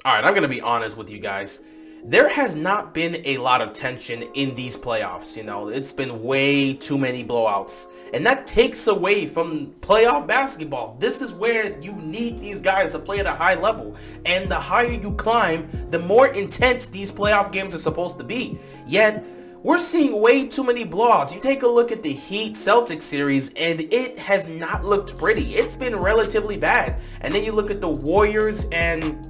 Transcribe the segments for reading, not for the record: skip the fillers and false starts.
All right, I'm going to be honest with you guys. There has not been a lot of tension in these playoffs. It's been way too many blowouts. And that takes away from playoff basketball. This is where you need these guys to play at a high level. And the higher you climb, the more intense these playoff games are supposed to be. Yet, we're seeing way too many blowouts. You take a look at the Heat-Celtics series, and it has not looked pretty. It's been relatively bad. And then you look at the Warriors and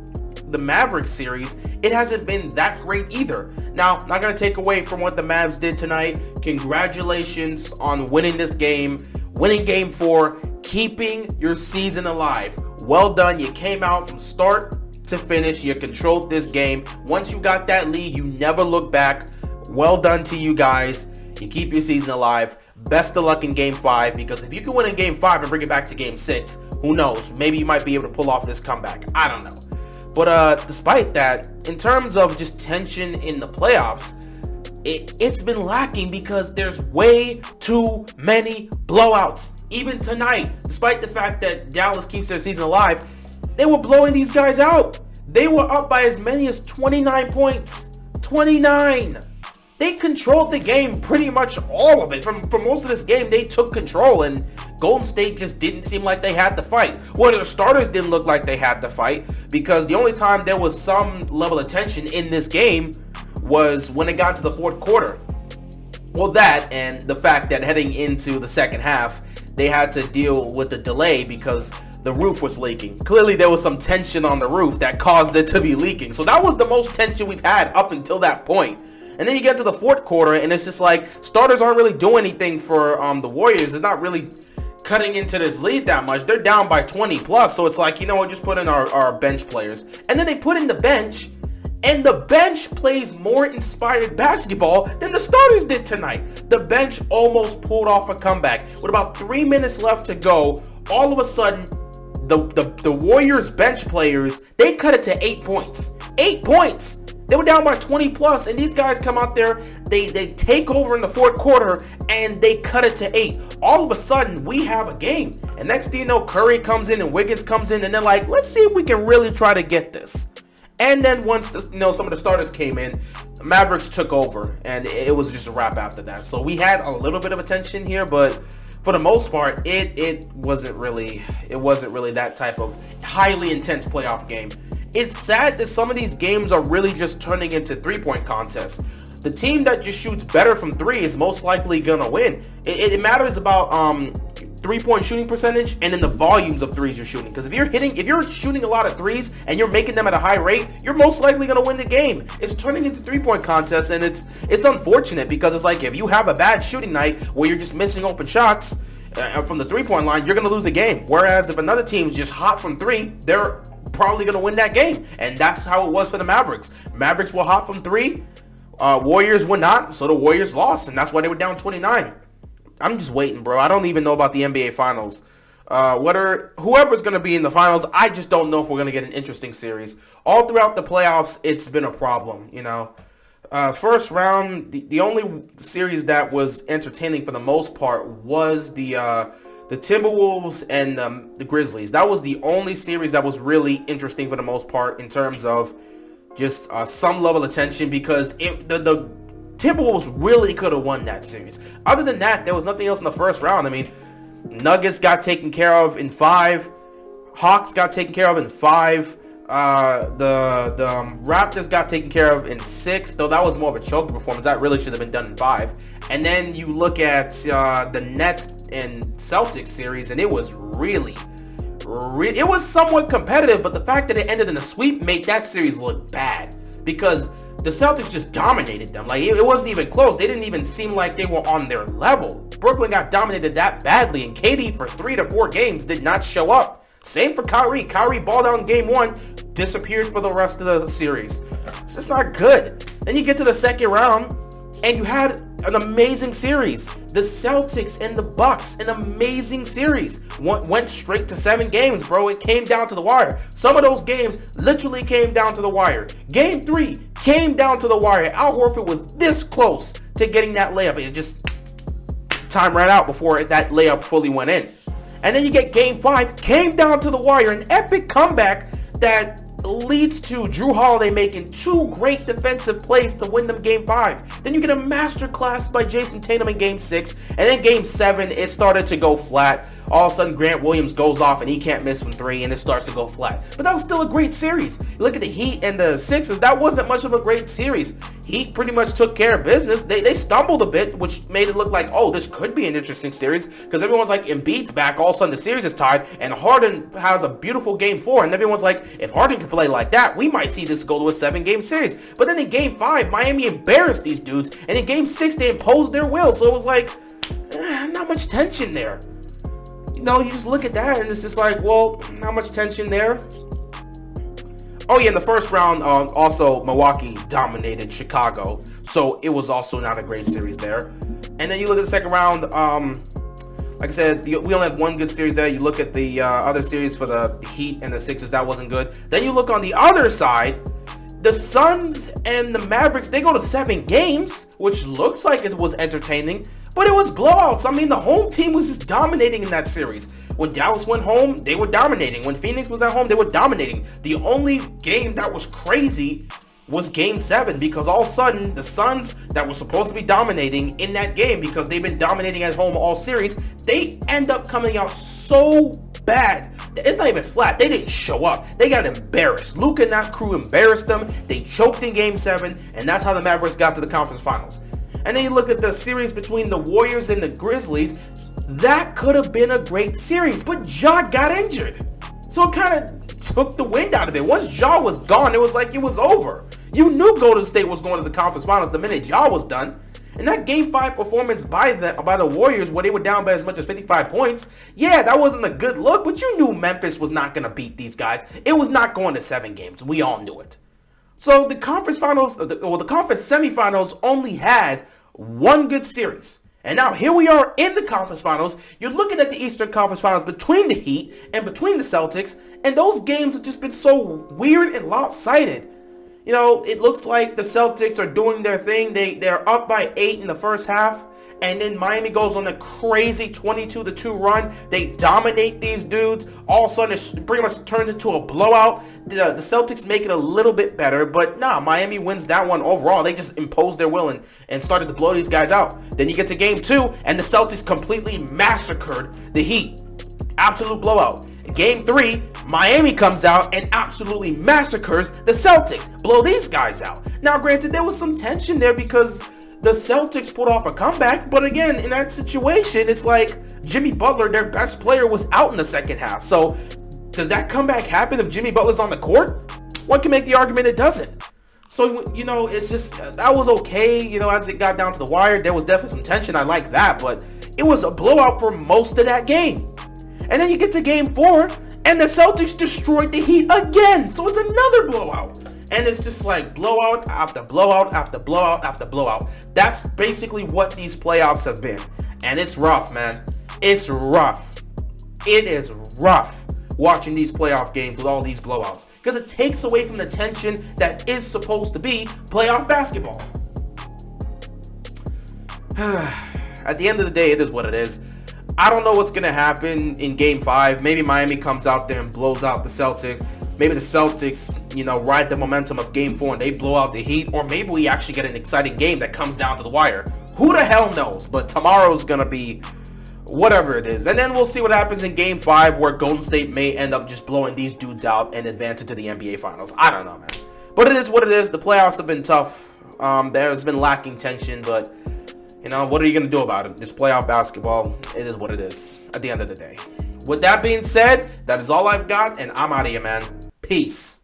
the Mavericks series, it hasn't been that great either. Now, not going to take away from what the Mavs did tonight. Congratulations on winning this game, winning game 4, keeping your season alive. Well done. You came out from start to finish. You controlled this game. Once you got that lead, you never look back. Well done to you guys. You keep your season alive. Best of luck in game 5, because if you can win in game 5 and bring it back to game 6, who knows? Maybe you might be able to pull off this comeback. I don't know. But despite that, in terms of just tension in the playoffs, it's been lacking because there's way too many blowouts. Even tonight, despite the fact that Dallas keeps their season alive, they were blowing these guys out. They were up by as many as 29 points. 29! They controlled the game, pretty much all of it. For most of this game, they took control, and Golden State just didn't seem like they had to fight. Well, their starters didn't look like they had to fight, because the only time there was some level of tension in this game was when it got to the fourth quarter. Well, that and the fact that heading into the second half, they had to deal with the delay because the roof was leaking. Clearly, there was some tension on the roof that caused it to be leaking. So that was the most tension we've had up until that point. And then you get to the fourth quarter, and it's just like starters aren't really doing anything for the Warriors. It's not really cutting into this lead that much. They're down by 20 plus, so it's like, just put in our bench players. And then they put in the bench, and the bench plays more inspired basketball than the starters did tonight. The bench almost pulled off a comeback. With about 3 minutes left to go, all of a sudden, the Warriors bench players, they cut it to 8 points. 8 points! They were down by 20 plus, and these guys come out there, they take over in the fourth quarter, and they cut it to 8. All of a sudden, we have a game. And next thing you know, Curry comes in and Wiggins comes in, and they're like, let's see if we can really try to get this. And then once some of the starters came in, the Mavericks took over, and it was just a wrap after that. So we had a little bit of attention here, but for the most part, it wasn't really that type of highly intense playoff game. It's sad that some of these games are really just turning into three-point contests. The team that just shoots better from 3 is most likely gonna win. It matters about three-point shooting percentage and then the volumes of threes you're shooting. Because if you're shooting a lot of threes and you're making them at a high rate, you're most likely gonna win the game. It's turning into three-point contests, and it's unfortunate because it's like if you have a bad shooting night where you're just missing open shots from the three-point line, you're gonna lose the game. Whereas if another team's just hot from 3, they're probably going to win that game. And that's how it was for the Mavericks. Mavericks were hot from 3. Warriors were not, so the Warriors lost, and that's why they were down 29. I'm just waiting, bro. I don't even know about the NBA Finals. Whoever's going to be in the finals, I just don't know if we're going to get an interesting series. All throughout the playoffs, it's been a problem, First round, the only series that was entertaining for the most part was the Timberwolves and the Grizzlies. That was the only series that was really interesting for the most part in terms of just some level of tension, because the Timberwolves really could have won that series. Other than that, there was nothing else in the first round. I mean, Nuggets got taken care of in 5. Hawks got taken care of in 5. The Raptors got taken care of in 6, though that was more of a choke performance. That really should have been done in 5. And then you look at the Nets and Celtics series, and it was it was somewhat competitive, but the fact that it ended in a sweep made that series look bad because the Celtics just dominated them. Like, it wasn't even close. They didn't even seem like they were on their level. Brooklyn got dominated that badly, and KD for 3 to 4 games did not show up. Same for Kyrie. Kyrie balled out in game 1, disappeared for the rest of the series. It's just not good. Then you get to the second round, and you had an amazing series. The Celtics and the Bucks, an amazing series. Went straight to 7 games, bro. It came down to the wire. Some of those games literally came down to the wire. Game 3 came down to the wire. Al Horford was this close to getting that layup. It just, time ran out before that layup fully went in. And then you get game 5, came down to the wire, an epic comeback that leads to Drew Holiday making 2 great defensive plays to win them Game 5. Then you get a masterclass by Jason Tatum in Game 6, and then Game 7, it started to go flat. All of a sudden, Grant Williams goes off and he can't miss from 3, and it starts to go flat. But that was still a great series. You look at the Heat and the Sixers, that wasn't much of a great series. Heat pretty much took care of business. They stumbled a bit, which made it look like, oh, this could be an interesting series, because everyone's like, Embiid's back, all of a sudden the series is tied, and Harden has a beautiful Game 4, and everyone's like, if Harden can play like that, we might see this go to a 7-game series. But then in Game 5, Miami embarrassed these dudes, and in Game 6, they imposed their will, so it was like, not much tension there. You know, you just look at that, and it's just like, well, not much tension there. Oh yeah, in the first round, also Milwaukee dominated Chicago, so it was also not a great series there. And then you look at the second round, like I said, we only had 1 good series there. You look at the other series for the Heat and the Sixers, that wasn't good. Then you look on the other side, the Suns and the Mavericks, they go to 7 games, which looks like it was entertaining, but it was blowouts. I mean, the home team was just dominating in that series. When Dallas went home, they were dominating. When Phoenix was at home, they were dominating. The only game that was crazy was Game 7, because all of a sudden, the Suns that were supposed to be dominating in that game, because they've been dominating at home all series, they end up coming out so bad. It's not even flat. They didn't show up. They got embarrassed. Luka and that crew embarrassed them. They choked in Game 7, and that's how the Mavericks got to the conference finals. And then you look at the series between the Warriors and the Grizzlies. That could have been a great series, but Ja got injured. So it kind of took the wind out of it. Once Ja was gone, it was like it was over. You knew Golden State was going to the conference finals the minute Ja was done. And that Game 5 performance by the Warriors, where they were down by as much as 55 points, yeah, that wasn't a good look, but you knew Memphis was not going to beat these guys. It was not going to 7 games. We all knew it. So the conference finals, the conference semifinals only had 1 good series. And now here we are in the conference finals. You're looking at the Eastern Conference Finals between the Heat and between the Celtics, and those games have just been so weird and lopsided. You know, it looks like the Celtics are doing their thing. They're up by 8 in the first half, and then Miami goes on a crazy 22-2 run. They dominate these dudes. All of a sudden, it pretty much turns into a blowout. The Celtics make it a little bit better, but nah, Miami wins that one overall. They just imposed their will and started to blow these guys out. Then you get to Game 2, and the Celtics completely massacred the Heat. Absolute blowout. Game 3, Miami comes out and absolutely massacres the Celtics. Blow these guys out. Now, granted, there was some tension there because the Celtics put off a comeback, but again, in that situation, it's like Jimmy Butler, their best player, was out in the second half. So, does that comeback happen if Jimmy Butler's on the court? One can make the argument it doesn't. So, you know, it's just, that was okay, you know, as it got down to the wire. There was definitely some tension, I like that, but it was a blowout for most of that game. And then you get to Game 4, and the Celtics destroyed the Heat again. So it's another blowout. And it's just like blowout after blowout after blowout after blowout. That's basically what these playoffs have been. And it's rough, man. It's rough. It is rough watching these playoff games with all these blowouts, because it takes away from the tension that is supposed to be playoff basketball. At the end of the day, it is what it is. I don't know what's going to happen in Game 5. Maybe Miami comes out there and blows out the Celtics. Maybe the Celtics, you know, ride the momentum of Game 4 and they blow out the Heat. Or maybe we actually get an exciting game that comes down to the wire. Who the hell knows? But tomorrow's going to be whatever it is. And then we'll see what happens in Game 5, where Golden State may end up just blowing these dudes out and advance into the NBA Finals. I don't know, man. But it is what it is. The playoffs have been tough. There's been lacking tension, but you know, what are you going to do about it? This playoff basketball, it is what it is at the end of the day. With that being said, that is all I've got, and I'm out of here, man. Peace.